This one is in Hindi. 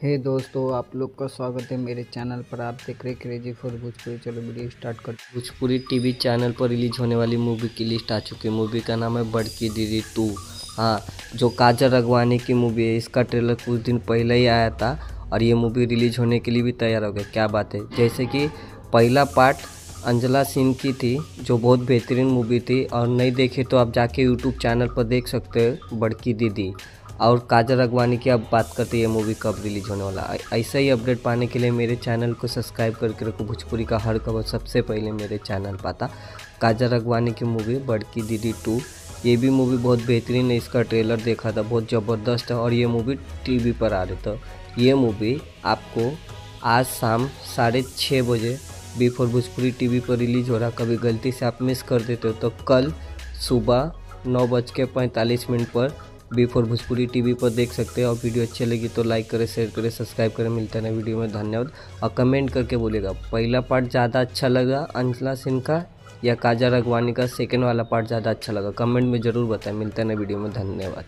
हे दोस्तों, आप लोग का स्वागत है मेरे चैनल पर। आप देख रहे क्रेजी फॉर भोजपुरी। चलो वीडियो स्टार्ट करते हैं। भोजपुरी टीवी चैनल पर रिलीज होने वाली मूवी की लिस्ट आ चुकी है। मूवी का नाम है बड़की दीदी 2। हाँ, जो काजल राघवानी की मूवी है, इसका ट्रेलर कुछ दिन पहले ही आया था और ये मूवी रिलीज होने के लिए भी तैयार हो गया। क्या बात है। जैसे कि पहला पार्ट अंजला सिंह की थी, जो बहुत बेहतरीन मूवी थी, और नहीं देखे तो आप जाके यूट्यूब चैनल पर देख सकते हो बड़की दीदी। और काजल राघवानी की अब बात करते हैं ये मूवी कब रिलीज होने वाला। ऐसा ही अपडेट पाने के लिए मेरे चैनल को सब्सक्राइब करके रखो। भोजपुरी का हर खबर सबसे पहले मेरे चैनल पाता। काजल राघवानी की मूवी बड़की दीदी 2, ये भी मूवी बहुत बेहतरीन है। इसका ट्रेलर देखा था, बहुत ज़बरदस्त है और ये मूवी टीवी पर आ रही। तो ये मूवी आपको आज शाम 6:30 बजे B4 भोजपुरी टीवी पर रिलीज हो रहा। कभी गलती से आप मिस कर देते हो तो कल सुबह 9:45 पर B4 भोजपुरी टीवी पर देख सकते हैं। और वीडियो अच्छी लगी तो लाइक करें, शेयर करें, सब्सक्राइब करें। मिलता है नए वीडियो में। धन्यवाद। और कमेंट करके बोलेगा पहला पार्ट ज़्यादा अच्छा लगा अंजला सिंह का या काजल राघवानी का सेकंड वाला पार्ट ज़्यादा अच्छा लगा। कमेंट में ज़रूर बताएं। मिलता है नए वीडियो में। धन्यवाद।